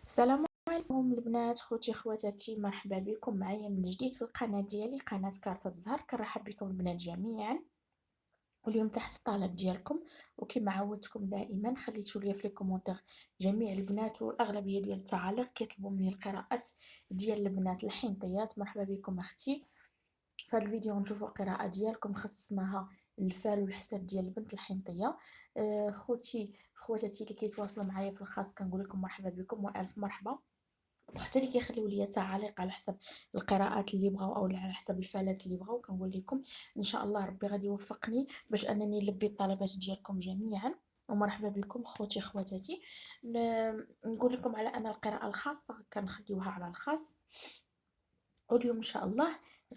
السلام عليكم البنات، خوتي خواتاتي، مرحبا بكم معايا من جديد في القناة ديالي، قناة كارت الزهر. كنرحب بكم البنات جميعا. واليوم تحت الطلب ديالكم، وكما عودتكم دائما خليتوا لي في لي كومونتير جميع البنات والاغلبيه ديال التعاليق كيطلبوا مني القراءات ديال البنات الحنطيات. مرحبا بكم اختي. في هذا الفيديو نشوفوا القراءة ديالكم خصصناها للفال والحساب ديال البنت الحنطية. خوتي خواتاتي اللي كيتواصلوا معايا في الخاص كنقول لكم مرحبا بكم والف مرحبا، وحتى اللي كيخليو ليا تعاليق على حسب القراءات اللي بغاو او على حسب الفالات اللي بغاو، كنقول لكم ان شاء الله ربي غادي يوفقني باش انني نلبي الطلبات ديالكم جميعا. ومرحبا بكم خوتي خواتاتي. نقول لكم على ان القراءة الخاصة كنخليوها على الخاص، واليوم ان شاء الله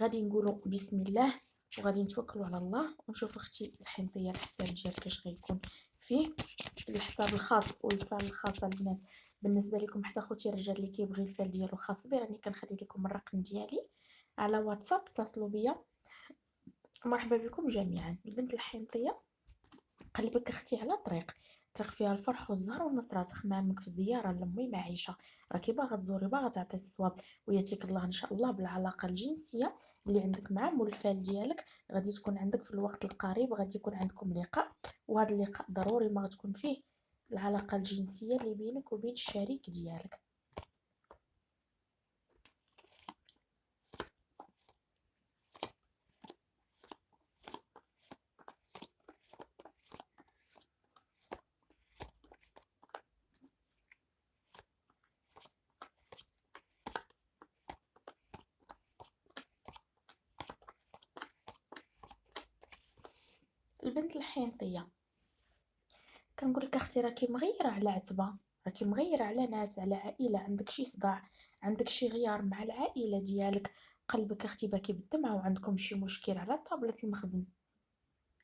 غادي نقولوا بسم الله وغادي نتوكلوا على الله ونشوف اختي الحنطيه الحساب ديالك اش غيكون فيه. الحساب الخاص والفال الخاصه البنات بالنسبه لكم، حتى خوتي الرجال اللي كيبغي الفال ديالو خاص بي راني كنخلي لكم الرقم ديالي على واتساب، اتصلوا بيا. مرحبا بكم جميعا. البنت الحنطيه، قلبك اختي على طريق فيها الفرح والزهر والنصرات، خمامك في زياره لامي معيشه، راكي باغا تزوري باغا تعطي الصواب، وياتيك الله ان شاء الله بالعلاقه الجنسيه اللي عندك مع مول الفال ديالك. غادي تكون عندك في الوقت القريب، غادي يكون عندكم لقاء، وهذا اللقاء ضروري ما غتكون فيه العلاقه الجنسيه اللي بينك وبين الشريك ديالك. البنت الحنطيه، كنقول لك اختي راكي مغيره على عتبه، راكي مغيره على ناس، على عائله، عندك شي صداع، عندك شي غيار مع العائله ديالك. قلبك اختي باكي بالدمعه وعندكم شي مشكل على طابله المخزن.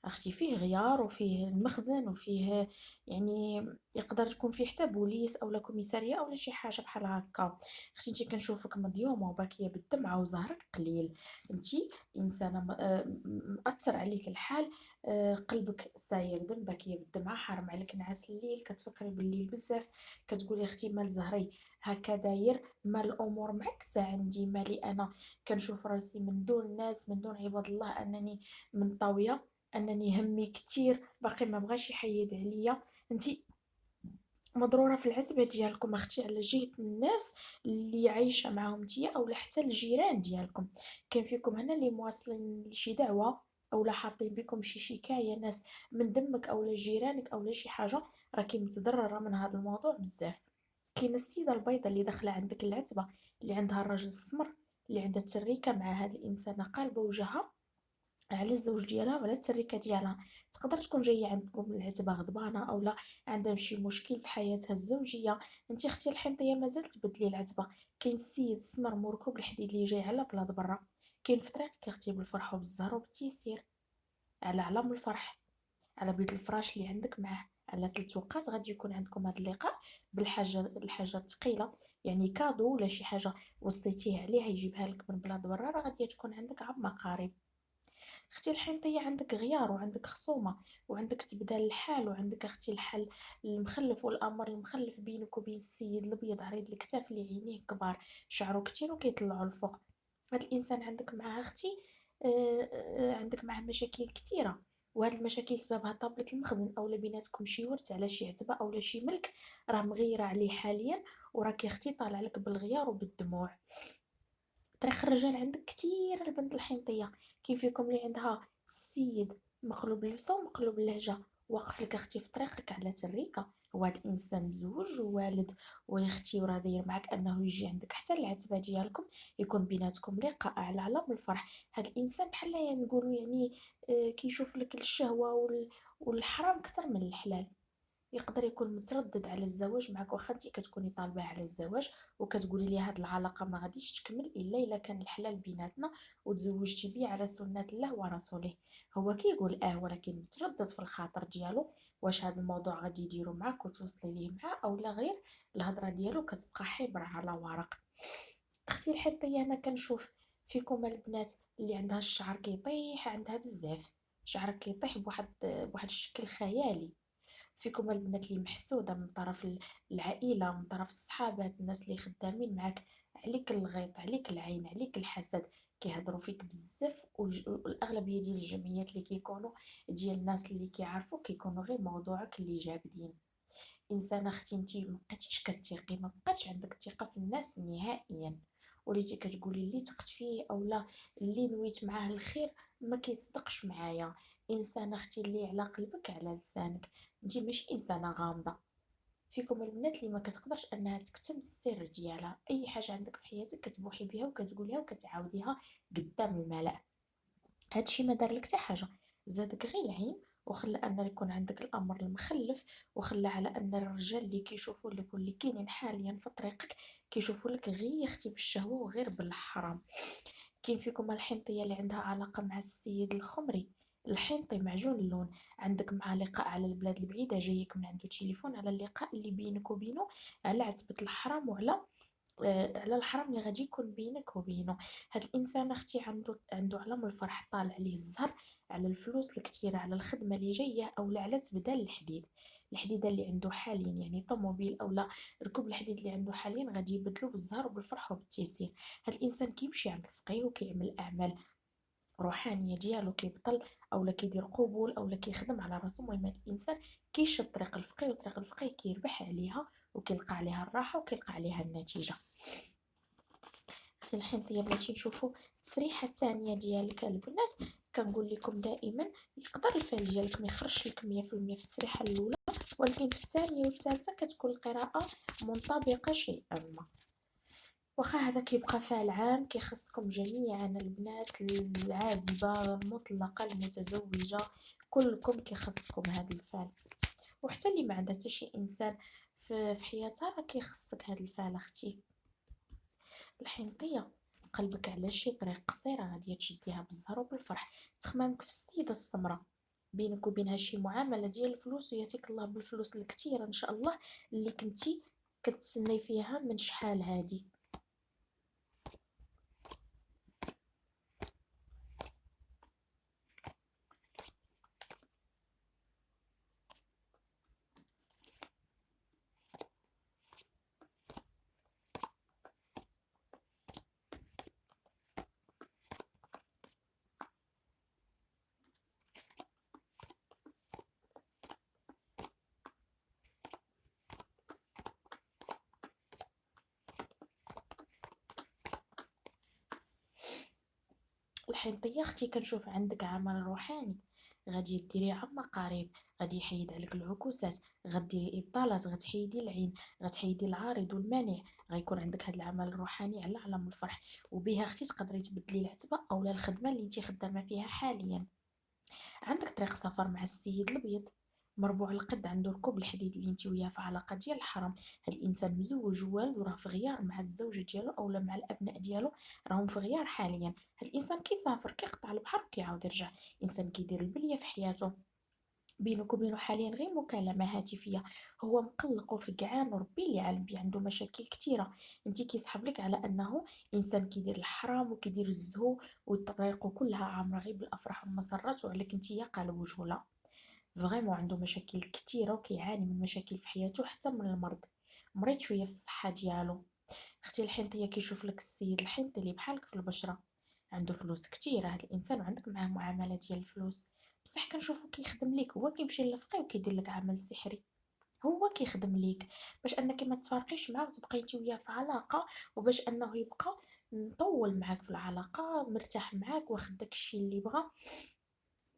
اختي فيه غيار وفيه المخزن وفيه، يعني يقدر يكون فيه حتى بوليس او كوميساريه او شي حاجه بحال هكا. اختي انت كنشوفك مضيومه وباكيه بالدمعه وزهرك قليل، انت انسانه مأثر عليك الحال. قلبك ساير دم، باكيه بالدمعه، حارم عليك نعاس الليل، كتفكري بالليل بزاف، كتقولي اختي مال زهري هكا داير، مال الامور معكسه عندي، مالي انا كنشوف راسي من دون الناس، من دون عباد الله، انني منطويه، انني همي كتير باقي ما بغاش يحيد عليا. انتي مضروره في العتبه ديالكم اختي على جهه الناس اللي عايشه معاهم نتيا، او حتى الجيران ديالكم. كاين فيكم هنا اللي مواصلين لشي دعوه، او حاطين بكم شي شكايه، ناس من دمك او جيرانك او شي حاجه، راكي متضرره من هذا الموضوع بزاف. كاينه السيده البيضاء اللي داخله عندك العتبه، اللي عندها الرجل السمر، اللي عندها التريكه مع هذه الانسانه قالبه وجهها على الزوج ديالها وعلى التركه ديالها. تقدر تكون جايه عندكم العتبه غضبانه، او عندها شي مشكل في حياتها الزوجيه. انت اختي الحنطيه مازال تبدلي العتبه. كاين السيد السمر مركوب الحديد اللي جاي على بلاد برا، كاين في طريقك اختي بالفرح وبالزهر وبالتيسير، على علم الفرح، على بيت الفراش اللي عندك معاه. على 3 وقات غادي يكون عندكم هذا اللقاء الحاجه الثقيله، يعني كادو ولا شي حاجه وصيتيه عليه يجيبها لك من بلاد برا، راه غادي تكون عندك عما قريب. اختي الحنطية، عندك غيار وعندك خصومة وعندك تبدال الحال، وعندك اختي الحل المخلف والامر المخلف بينك وبين السيد الابيض عريض الكتاف اللي عينيه كبار، شعره كتير وكيطلعوا الفوق. هاد الانسان عندك معاه اختي، عندك معاه مشاكل كتيرة، وهاد المشاكل سببها طابلة المخزن، اولا بيناتكم شي ورث على شي عتبة اولا شي ملك راه مغيرة عليه حاليا، وراكي اختي طالع لك بالغيار وبالدموع. طريق الرجال عندك كتير البنت الحنطية، كاين فيكم اللي عندها السيد مقلوب اللبسة ومقلوب اللهجة، واقف لك اختي في طريقك على تريكة، وهذا الانسان مزوج ووالد، ويا اختي وراه داير معاك انه يجي عندك حتى العتبة ديالكم، يكون بيناتكم لقاء على علم الفرح. هذا الانسان بحال يعني نقولوا يعني كيشوف لك الشهوة والحرام اكثر من الحلال. يقدر يكون متردد على الزواج معك، واخا انت كتكوني طالبه على الزواج وكتقولي لي هاد العلاقه ما غاديش تكمل الا كان الحلال بيناتنا وتزوجتي بيه على سنه الله ورسوله. هو كيقول ولكن متردد في الخاطر ديالو، واش هاد الموضوع غادي يديرو معاك وتوصلي ليه معاه او لا، غير الهضره ديالو كتبقى حبر على ورق. اختي الحنطيه، انا كنشوف فيكم البنات اللي عندها الشعر كيطيح، عندها بزاف شعرك كيطيح بواحد الشكل خيالي، فيكم البنات اللي محسودة من طرف العائلة، من طرف الصحابات، الناس اللي خدامين معاك عليك الغيط، عليك العين، عليك الحسد، كيهضروا فيك بزاف. والاغلبيه ديال الجمعيات اللي كيكونوا ديال الناس اللي كيعرفوا كيكونوا غير موضوعك اللي جابدين. انسانه اختي انتي مبقيتيش كتيقي، ما بقاتش عندك الثقه في الناس نهائيا، وليتي كتقولي اللي ثقت فيه اولا اللي نويت معاه الخير ما كيصدقش معايا. انسانه اختي اللي على قلبك على لسانك، انتي ماشي انسانه غامضه. فيكم البنات اللي ما كتقدرش انها تكتم السر ديالها، اي حاجه عندك في حياتك كتبوحي بها وكتقوليها وكتعاوديها قدام الملأ. هادشي ما دار لك حتى حاجه، زادك غير العين، وخلى ان يكون عندك الامر المخلف، وخلى على ان الرجال اللي كيشوفوا لك واللي كاينين حاليا في طريقك كيشوفوا لك غير اختي بالشهوه وغير بالحرام. كاين فيكم الحنطيه اللي عندها علاقه مع السيد الخمري، الحنطي معجون اللون، عندك مع لقاء على البلاد البعيده، جايك من عنده تليفون على اللقاء اللي بينك وبينه على عتبه الحرام وعلى على الحرام اللي غادي يكون بينك وبينه. هاد الانسان اختي عنده علم الفرح طالع عليه الزهر، على الفلوس الكتيره، على الخدمه اللي جايه، او على تبدال الحديد، الحديده اللي عنده حاليا، يعني طوموبيل او لا ركوب الحديد اللي عنده حاليا غادي يبدلو بالزهر وبالفرح وبالتيسير. هاد الانسان كيمشي عند الفقيه وكيعمل اعمال روحانيه ديالو، كيبطل اولا كيدير قبول اولا كيخدم على راسو. المهم هاد الانسان كيشد طريق الفقيه، وطريق الفقيه كيربح عليها وكيلقى عليها الراحه وكيلقى عليها النتيجه. اختي الحنطيه بلاتي نشوفوا التسريحه الثانيه ديالك البنات، كنقول لكم دائما يقدر الفعل ديالك ما يخرجش لك 100% في التسريحه الاولى، ولكن في الثانيه والثالثه كتكون القراءه منطبقه شيئا ما. واخا هذا كيبقى فعل عام كيخصكم جميعا البنات العازبه المطلقه المتزوجه، كلكم كيخصكم هذا الفعل. وحتى اللي ما عندها حتى شي انسان في حياتها راه كيخصك هذا الفعل اختي الحنطيه. قلبك على شي طريق قصيره غادي تشديها بالزهر وبالفرح، تخمامك في السيده السمراء، بينك وبينها شي معامله ديال الفلوس، وياتيك الله بالفلوس الكثيره ان شاء الله اللي كنتي كتسني فيها من شحال هادي. الحنطيه اختي كنشوف عندك عمل روحاني، غادي ديري عما قريب، غادي يحيد عليك العكوسات، غديري ابطالات، غتحيدي العين، غتحيدي العارض والمانع، غيكون عندك هذا العمل الروحاني على علم الفرح. وبها اختي تقدري تبدلي العتبه اولا الخدمه اللي انت خدامه فيها حاليا. عندك طريق سفر مع السيد الابيض، مربوع القد، عنده ركوب الحديد اللي انت وياه في علاقه ديال الحرام. هاد الانسان مزوج ووالد وراه في غيار مع الزوجه ديالو اولا مع الابناء ديالو، راهم في غيار حاليا. هاد الانسان كيسافر كيقطع البحر وكيعاود يرجع، انسان كيدير البليه في حياته. بينك وبينه حاليا غير مكالمة هاتفية، هو مقلق وفقعان وربي اللي عالم بيه عنده مشاكل كتيرة. انتي كيسحب لك على انه انسان كيدير الحرام وكيدير الزهو، وطريقه كلها عامرة غير بالافراح والمسرات، وعليك انتي قالب وجهه. فريمون عنده مشاكل كتيرة وكيعاني من مشاكل في حياته، حتى من المرض، مريض شوية في الصحة ديالو. اختي الحنطية كيشوف لك السيد الحنطي اللي بحالك في البشرة، عنده فلوس كتيرة هاد الانسان وعندك معاه معاملة ديال الفلوس، بصح كنشوفو كيخدم ليك، هو كيمشي للفقيه وكيدير لك عمل سحري، هو كيخدم ليك باش انك ما تفارقيش معاه وتبقاي انت وياه في علاقة، وباش انه يبقى مطول معاك في العلاقة، مرتاح معاك، واخد داكشي اللي بغا.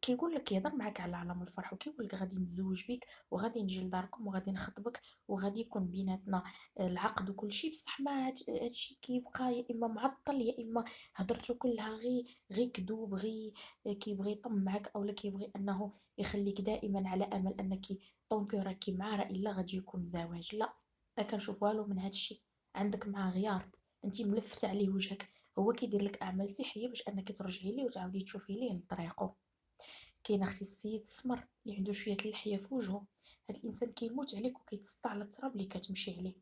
كيقول لك يهضر معاك على علم الفرح، وكيقول لك غادي نتزوج بك وغادي نجي لداركم وغادي نخطبك وغادي يكون بيناتنا العقد وكل شيء. بصح ما هادشي كيبقى يا اما معطل يا اما هضرته كلها غير كذوب، غير كيبغي يطمعك اولا كيبغي انه يخليك دائما على امل انك طونكي راكي معاه، راه الا غادي يكون زواج. لا، ما كنشوف والو من هادشي، عندك معاه غيار، انت ملفته عليه وجهك، هو كيدير لك اعمال سحريه باش انك ترجعي ليه وتعاودي تشوفي ليه لطريقه. كاين اختي السيد السمر اللي عنده شويه الحياه في وجهه، هاد الانسان كيموت عليك وكيتسطى على التراب اللي كتمشي عليه.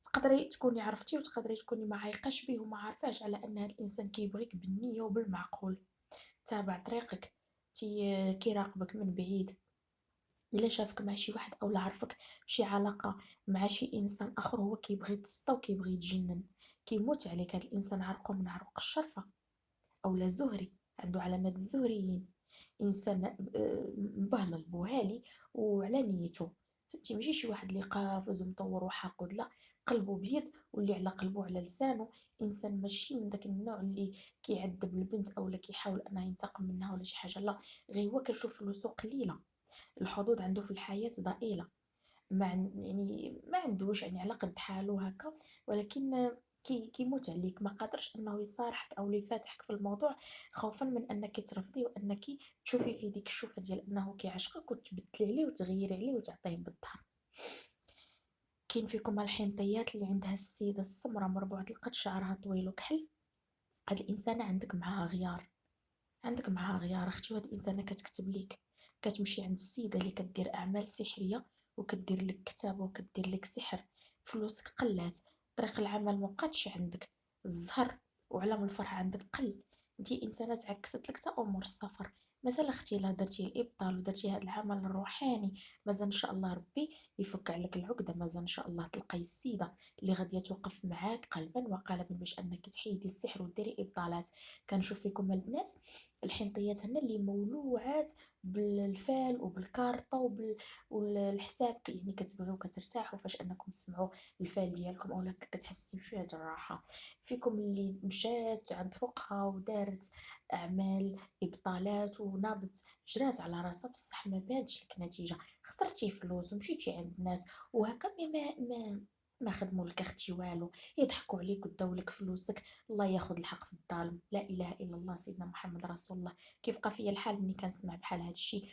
تقدري تكوني عرفتيه وتقدري تكوني ما عايقاش به وما عارفاش على ان هاد الانسان كيبغيك بالنيه وبالمعقول، تابع طريقك، كيراقبك من بعيد. الا شافك مع شي واحد اولا عرفك في شي علاقه مع شي انسان اخر هو كيبغي يتسطى وكيبغي يتجنن، كيموت عليك. هاد الانسان عرقه من عروق الشرفه اولا زهري، عنده علامات الزهريين، انسان مبهلل بوهالي وعلى نيته. فهمتي؟ ماشي شي واحد اللي قافز ومطور وحاقد، لا، قلبه بيض واللي على قلبه على لسانه. انسان ماشي من داك النوع اللي كيعذب البنت اولا كيحاول انه ينتقم منها ولا شي حاجه، لا، غير هو كيشوف فلوسه قليله، الحظوظ عنده في الحياه ضئيله، يعني ما عندوش يعني على قد حاله هكا، ولكن كيموت عليك، ما قادرش انه يصارحك او يفاتحك في الموضوع، خوفا من انك ترفضي وانك تشوفي في ديك الشوفه ديال انه كيعشقك وتبدلي عليه وتغيري عليه وتعطيه بالظهر. كاين فيكم الحنطيات اللي عندها السيده السمراء مربوعه القد شعرها طويل وكحل، هاد الانسانه عندك معاها غيار، عندك معاها غيار اختي. وهاد الانسانه كتكتب ليك، كتمشي عند السيده اللي كدير اعمال سحريه وكدير لك كتابه وكدير لك سحر، فلوسك قلات، طريق العمل مبقاتش عندك، الزهر وعلام الفرح عندك قل، انتي انسانه تعكست لك تا امور السفر. مازال اختي لا درتي الابطال ودرتي هذا العمل الروحاني، مازال ان شاء الله ربي يفك عليك العقده، مازال ان شاء الله تلقاي السيده اللي غاديه توقف معاك قلبا وقالبا باش انك تحيدي السحر وديري ابطالات. كنشوف فيكم البنات الحنطيات هنا اللي مولوعات بالفال وبالكارطة والحساب، يعني كتبغيو كترتاحوا فاش انكم تسمعوا الفال ديالكم اولا كتحسي بشويه د الراحه. فيكم اللي مشات عند فوقها ودارت اعمال ابطالات وناضت جرات على راسها بصح ما بانتش لك نتيجه، خسرتي فلوس ومشيتي عند الناس وهكا ما خدموا لك اختي والو، يضحكوا عليك وداو لك فلوسك. الله ياخذ الحق في الظالم، لا اله الا الله سيدنا محمد رسول الله. كيبقى فيا الحال ملي كنسمع بحال هذا الشيء،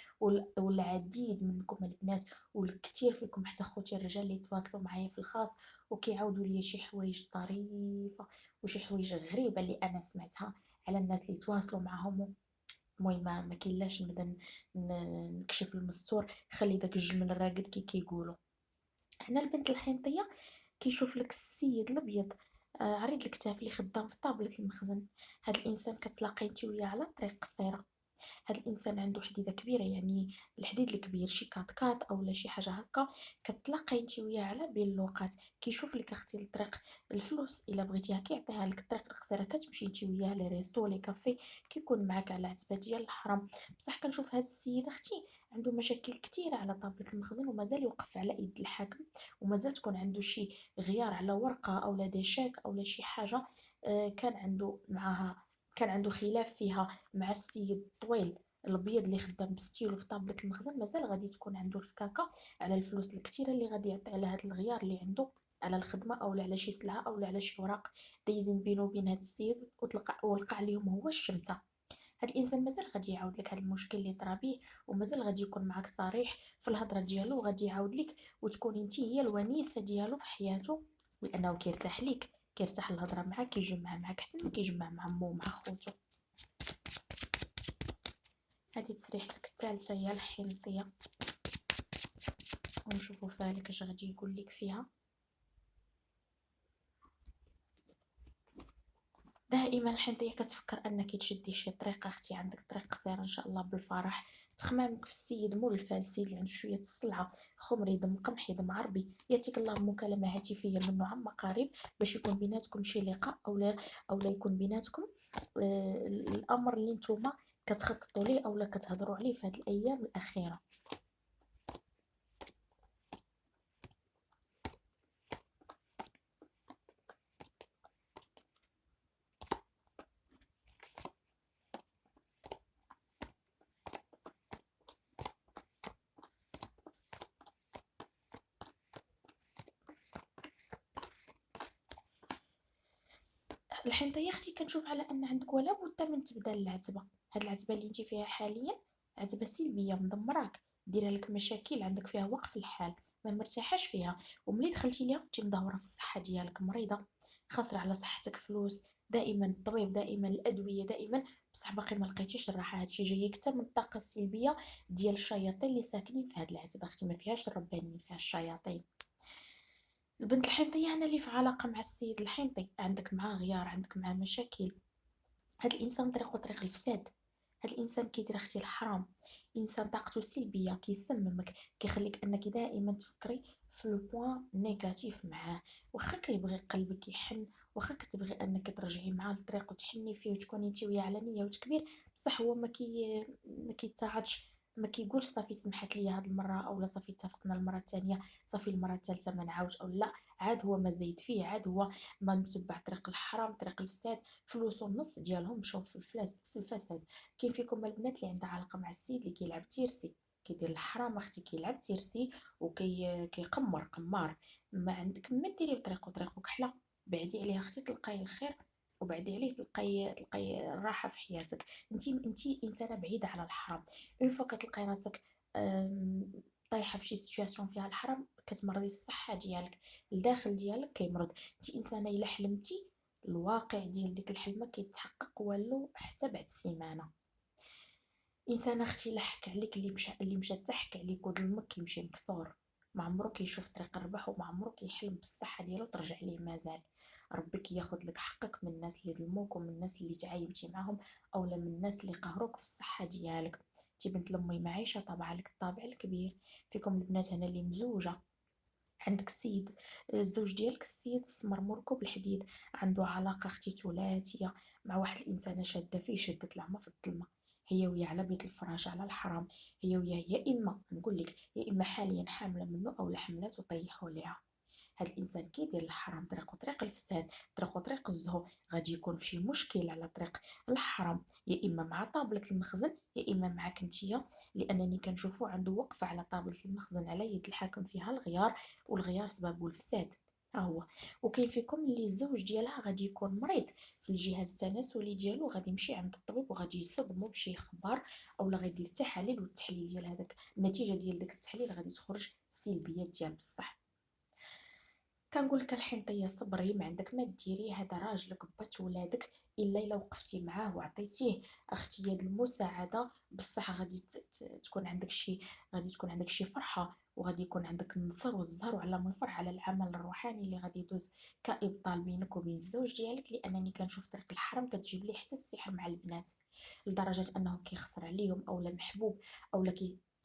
والعديد منكم البنات والكثير فيكم حتى خوتي الرجال اللي تواصلوا معايا في الخاص وكيعاودوا لي شي حوايج طريفه وشي حوايج غريبه اللي انا سمعتها على الناس اللي تواصلوا معاهم. المهم ما كاينلاش نبدا نكشف المستور، خلي داك الجمل الراقد كي كيقولوا. هنا البنت الحنطيه كيشوف لك السيد الابيض عريض الكتاف اللي خدام في طابلة المخزن. هاد الانسان كتلاقي انت وياه على طريق قصيره، هاد الانسان عنده حديده كبيره، يعني الحديد الكبير شي كات اولا شي حاجه هكا، كتلاقي انت وياه على بين اللوقات، كيشوف لك اختي الطريق الفلوس الا بغيتيها كيعطيها لك، الطريق القصيره كتمشي انت وياه لي ريستو لي كافي، كيكون معاك على عتبه ديال الحرم. بصح كنشوف هاد السيد اختي عنده مشاكل كثيره على طابلة المخزن ومازال يوقف على يد الحاكم، ومازال تكون عنده شي غيار على ورقه اولا ديشاك اولا شي حاجه كان عنده معاها، كان عنده خلاف فيها مع السيد الطويل الابيض اللي خدام بستيلو في طابلة المخزن. مازال غادي تكون عنده الفكاكه على الفلوس الكثيره اللي غادي يعطي على هذا الغيار اللي عنده على الخدمه او على شي سلعه او على شي وراق دايزين بينه وبين هذا السيد، وقع عليهم هو الشمته. هاد الانسان مازال غادي يعاود لك هاد المشكل اللي طرا بيه، ومازال غادي يكون معاك صريح في الهضره ديالو، وغادي يعاود لك وتكون انت هي الونيسه ديالو في حياته، لانه كيرتاح ليك، كيرتاح الهضره معاك، كيجمع معاك احسن ما كيجمع مع مو ومع خوتو. هذه تسريحتك الثالثه هي الحنطيه، ونشوفوا فالك اش غادي يقول لك فيها. دائما الحنطيه كتفكر انك تشدي شي طريقه اختي، عندك طريق قصير ان شاء الله بالفرح، تخمامك في السيد مول الفال، السيد اللي عنده شويه الصلعه، خمري دم قمحي دم عربي، ياتيك الله مكالمه هاتفيه منه عن مقارب باش يكون بيناتكم شي لقاء او لا يكون بيناتكم الامر اللي نتوما كتخططوا ليه او لا كتهضروا عليه في هذه الايام الاخيره. الحنطه يا اختي كنشوف على ان عندك ولا بد من تبدا العتبه، هاد العتبه اللي انت فيها حاليا عتبه سلبيه مدمراك، دير لك مشاكل، عندك فيها وقف الحال، ما مرتاحاش فيها، وملي دخلتي ليها كنتي مدهوره في الصحه ديالك، مريضه، خاسره على صحتك فلوس، دائما الطبيب، دائما الادويه، دائما، بصح باقي ما لقيتيش الراحه. هادشي جاي حتى من الطاقه السلبيه ديال الشياطين اللي ساكنين في هاد العتبه اختي، ما فيهاش الربانيين، فيها الشياطين. البنت الحنطية هنا اللي في علاقة مع السيد الحنطي، عندك معاه غيار، عندك معاه مشاكل، هاد الإنسان طريقه طريق الفساد، هاد الانسان كيدير اختي الحرام، انسان طاقته سلبيه، كيسممك، كيخليك انك دائما تفكري في لو بوين نيجاتيف معاه. واخا كيبغي قلبك يحن، واخا كتبغي انك ترجعي معاه للطريق وتحني فيه وتكوني انت وياه على نيه وتكبير، بصح هو ما كيتعادش، ما كيقولش صافي سمحت لي هاد المره، او لا صافي اتفقنا المره الثانيه، صافي المره الثالثه ما نعاودش، او لا عاد هو ما زايد فيه، عاد هو ما متبع طريق الحرام، طريق الفساد. فلوسو النص ديالهم مشاو في الفساد. كاين فيكم البنات اللي عندها علاقه مع السيد اللي كيلعب تيرسي، كيدير الحرام اختي، كيلعب تيرسي كيقمر قمار. ما عندك ما ديري بطريقه، طريقه كحله، بعدي عليه اختي تلقاي الخير، وبعدي عليه تلقاي الراحه في حياتك. انت انسانه بعيده على الحرام. اون فوا كتلقاي راسك طايحه في شي سيتوياسيون فيها الحرام، كتمرضي في الصحه ديالك، الداخل ديالك كيمرض. انت انسانه الا حلمتي الواقع ديال ديك الحلمه كيتحقق والو حتى بعد سيمانه. انسان اختي لحق عليك، اللي مشى تحك عليك وظلمك كيمشي مكسور، ما عمرو كيشوف طريق الربح، وما عمرو كيحلم بالصحه ديالو ترجع ليه مازال. ربك ياخذ لك حقك من الناس اللي ظلموك، ومن الناس اللي تعايبتي معاهم، اولا من الناس اللي قهروك في الصحه ديالك. انت بنت لمي معيشه طبعا لك الطابع الكبير. فيكم البنات هنا اللي مزوجه، عندك السيد، الزوج ديالك السيد السمر مركب بالحديد، عنده علاقة اختي ثلاثية مع واحد الإنسانة شادة فيه شدة العمى في الظلمة، هي وياه على بيت الفراش على الحرام. هي وياه يا إما نقول لك يا إما حاليا حاملة منه، أو حملات وطيحوا ليها. هاد الانسان كيدير الحرام طريق وطريق الفساد، طريق وطريق الزهو، غادي يكون في شي مشكل على طريق الحرام، يا اما مع طابله المخزن يا اما معك نتيا، لانني كنشوفو عنده وقفه على طابله المخزن على يد الحاكم فيها الغيار، والغيار سببه الفساد. ها هو. وكاين فيكم اللي الزوج ديالها غادي يكون مريض في الجهاز التناسلي ديالو، غادي يمشي عند الطبيب وغادي يصدمو بشي خبر، اولا غادي يدير تحاليل، والتحليل ديال هذاك النتيجه ديال داك التحليل غادي تخرج سلبيه ديال بصح. كنقول لك الحنطيه صبري، ما عندك ما ديري، هذا راجلك بات ولادك، الا وقفتي معاه وعطيتيه اختي يد المساعده، بصح غادي تكون عندك شي، غادي تكون عندك شي فرحه، وغادي يكون عندك النصر والزهر وعلام الفرح على العمل الروحاني اللي غادي يدوز كابطال بينك وبين الزوج ديالك. لانني كنشوف طريق الحرام كتجيب ليه حتى السحر مع البنات، لدرجه انه كيخسر عليهم، اولا محبوب، اولا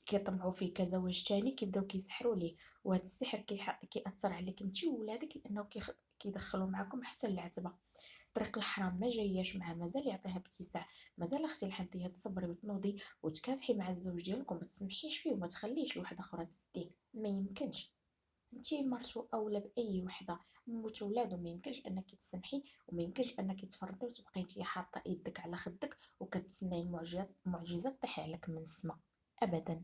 كيطمعوا فيه كزواج تاني، كيبداو كيسحروا ليه. وهذا السحر كيأثر عليك انت وولادك، لانه كيدخلوا معكم حتى العتبه. طريق الحرام ما جاياش معاه، مازال يعطيها باتساع، مازال اختي الحنطيه تصبري وتنوضي وتكافحي مع الزوج ديالك، وما تسمحيش فيه وما تخليش لواحده اخرى تديه، ما يمكنش. انتي مرتو اولى باي وحده، موت ولادو ما يمكنش انك تسمحي، وما يمكنش انك تفرطي وتبقي انتي حاطه يدك على خدك وكتسناي المعجزه تطيح عليك من السما، ابدا.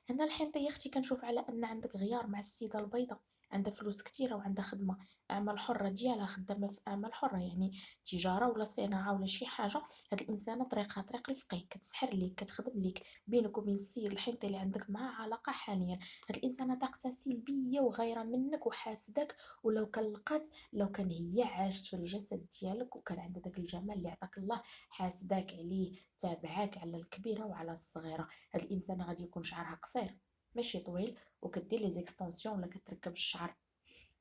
هنا الحنطية اختي كنشوف على ان عندك غيار مع السيدة البيضاء، عندها فلوس كتيرة وعندها خدمة، أعمال حرة ديالها، خدامة في أعمال حرة، يعني تجارة ولا صناعة ولا شي حاجة. هاد الإنسانة طريقها طريق الفقيه، كتسحر ليك، كتخدم ليك، بينك وبين السيد الحنطي اللي عندك معاه علاقة حاليا. هاد الإنسانة طاقتها سلبية وغايرة منك وحاسدك، ولو كان لقات، لو كان هي عاشت في الجسد ديالك وكان عندها داك الجمال اللي عطاك الله، حاسداك عليه، تابعاك على الكبيرة وعلى الصغيرة. هاد الإنسانة غادي يكون شعرها قصير ماشي طويل، وكدير لي زيكستونسيون ولا كتركب الشعر.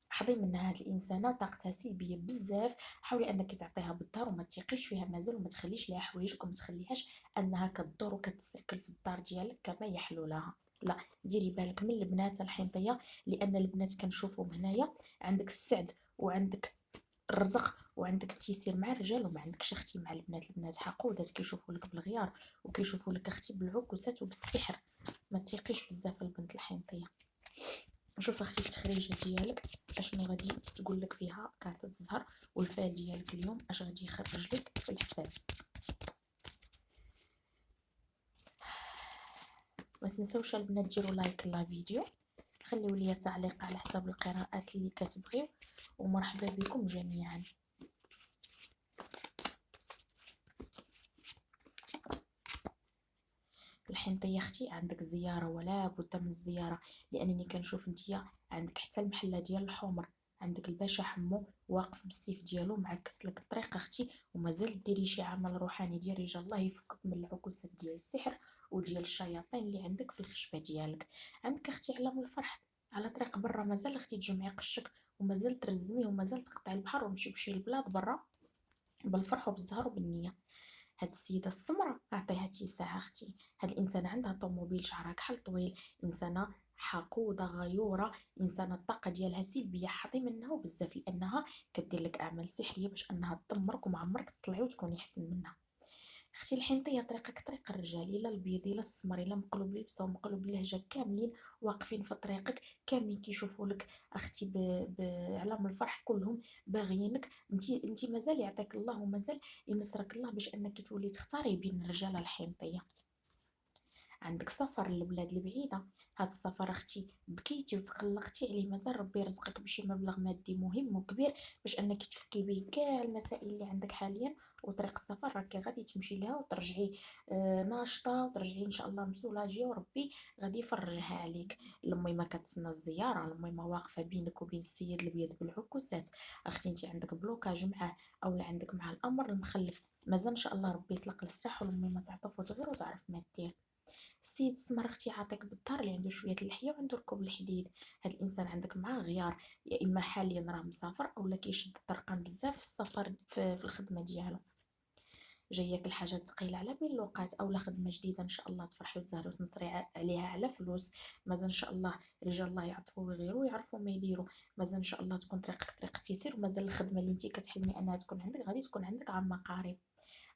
حظي منها هاد الانسانه طاقتها سلبيه بزاف، حاولي انك تعطيها بالظهر وما تيقيش فيها مازال، وما تخليش ليها حوايجك، وما تخليهاش انها كدور وكتسركل في الدار ديالك كما يحلو لها. لا، ديري بالك من البنات الحنطيه، لان البنات كنشوفهم هنايا عندك السعد وعندك الرزق وعندك التيسير مع الرجال، وما عندكش اختي مع البنات. البنات حقودات كيشوفوا لك بالغيار، وكيشوفوا لك اختي بالعكوسات وبالسحر. ما تيقيش بزاف البنت الحنطيه. شوف اختي التخريجه ديالك اشنو غادي تقول لك فيها كارت الزهر، والفال ديالك اليوم اش غادي يخرج لك في الحساب. ما تنسوش البنات ديروا لايك لا فيديو، خليوا لي تعليق على حساب القراءات اللي كتبغيو، ومرحبا بكم جميعا. الحنطيه اختي عندك زياره ولا بد من الزياره، لانني كنشوف نتيا عندك حتى المحله ديال الحمر، عندك الباشا حمو واقف بالسيف ديالو معكس لك الطريق اختي، ومازال ديري شي عمل روحاني ديال رجال الله يفكك من العكوسات ديال السحر وديال الشياطين اللي عندك في الخشبه ديالك. عندك اختي علام الفرح على طريق برا، مازال اختي تجمعي قشك، ومازال ترزمي، ومازال تقطعي البحر وتمشي بشي البلاد برا بالفرح وبالزهر وبالنيه. هاد السيده السمراء اعطيها اتساع اختي. هاد الانسانه عندها طوموبيل، شعرها كحل طويل، انسانه حقوده غيوره، انسانه الطاقه ديالها سلبيه. حظي منها وبزاف لانها كدير لك اعمال سحريه باش انها تدمرك وما عمرك تطلعي وتكوني احسن منها. اختي الحنطيه طريقك طريق الرجال، الا البيض الا السمر الا مقلوب لبسه ومقلوب اللهجه، كاملين واقفين في طريقك، كاملين كيشوفوا لك اختي بعلام الفرح، كلهم باغيينك. انت مازال يعطيك الله ومازال ينصرك الله باش انك تولي تختاري بين الرجال الحنطيه. عندك سفر للبلاد البعيدة، هاد السفر اختي بكيتي وتقلقتي عليه، مازال ربي يرزقك بشي مبلغ مادي مهم وكبير باش انك تفكي به كاع المسائل اللي عندك حاليا. وطريق السفر راكي غادي تمشي لها وترجعي ناشطة، وترجعي ان شاء الله مسولاجية، وربي غادي يفرجها عليك. المهم كتسنى الزيارة، المهم واقفة بينك وبين السيد الابيض بالعكوسات. اختي انت عندك بلوكاج معاه، اولا عندك مع الامر المخلف، مازال ان شاء الله ربي يطلق السراح، والمهم تعطف وتغير وتعرف ما دير. السيد السمر اختي عاطيك بالدار اللي عنده شويه اللحيه وعنده ركوب الحديد. هاد الانسان عندك معاه غيار، يا اما حاليا راه مسافر اولا كيشد الطرقان بزاف في السفر في الخدمه ديالو. جاياك الحاجات ثقيله على بين الوقت، اولا خدمه جديده ان شاء الله تفرحي وتزهري وتنصري عليها على فلوس. مازال ان شاء الله رجال الله يعطفوا ويغيروا ويعرفوا ما يديروا. مازال ان شاء الله تكون طريقك طريق تيسير، ومازال الخدمه اللي انت كتحلمي انها تكون عندك غادي تكون عندك عما قريب.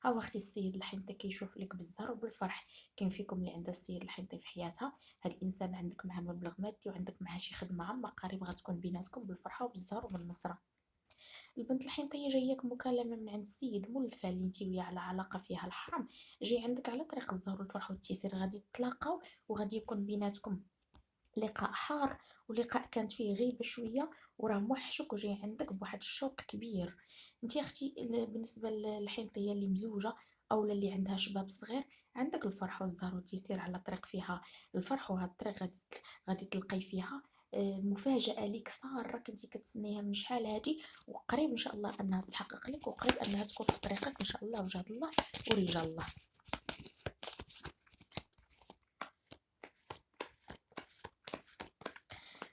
ها اختي السيد الحنطي كيشوف لك بالزهر وبالفرح. كاين فيكم اللي عندها السيد الحنطي في حياتها، هاد الانسان عندك معاه مبلغ مادي وعندك معاه شي خدمه عامه قريب غتكون بيناتكم بالفرحه وبالزهر وبالنصره. البنت الحنطيه جاياك مكالمه من عند السيد مولفه اللي انت وياه على علاقه فيها الحرام، جاي عندك على طريق الزهر والفرح والتيسير، غادي تتلاقاو وغادي يكون بيناتكم لقاء حار، ولقاء كانت فيه غيبة شوية، وراه موحشك وجاي عندك بواحد الشوق كبير. انتي اختي بالنسبة للحنطية اللي مزوجة او اللي عندها شباب صغير، عندك الفرح والزهر والتيسير على طريق فيها الفرح. وهاد الطريق غادي تلقاي فيها مفاجأة ليك سارة كنتي كتسنيها من شحال هادي، وقريب ان شاء الله انها تحقق لك، وقريب انها تكون في طريقك ان شاء الله وجهد الله ورجال الله.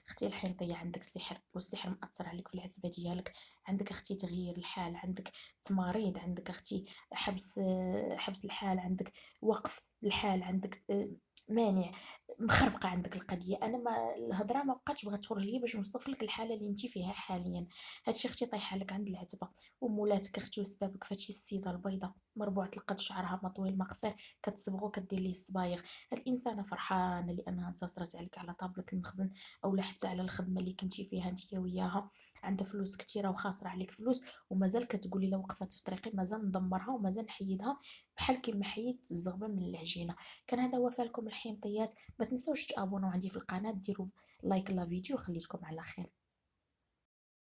اختي الحنطية عندك السحر، والسحر مأثر عليك في العتبة ديالك. عندك اختي تغيير الحال، عندك تماريض، عندك اختي حبس الحال، عندك وقف الحال، عندك مانع، مخربقه عندك القضيه. انا ما الهضره ما بقاتش بغات تخرج لي باش نوصف لك الحاله اللي انت فيها حاليا. هادشي اختي طايحه لك عند العتبه، ومولاتك اختي وسبابك فهادشي السيده البيضاء مربوعه القد، شعرها ما طويل ما قصير، كتصبغو كدير ليه الصبايغ. هاد الانسانه فرحانه لانها انتصرت عليك على طابله المخزن، اولا حتى على الخدمه اللي كنتي فيها نتيا وياها. عندها فلوس كثيره وخاسره عليك فلوس، ومازال كتقولي لو وقفت في طريقي مازال ندمرها ومازال نحيدها بحال كيما حيدت الزغبه من العجينه. كان هذا وفا لكم الحين طيات، ما تنسوش تابونوا عندي في القناه، ديروا لايك لا فيديو، خليتكم على خير.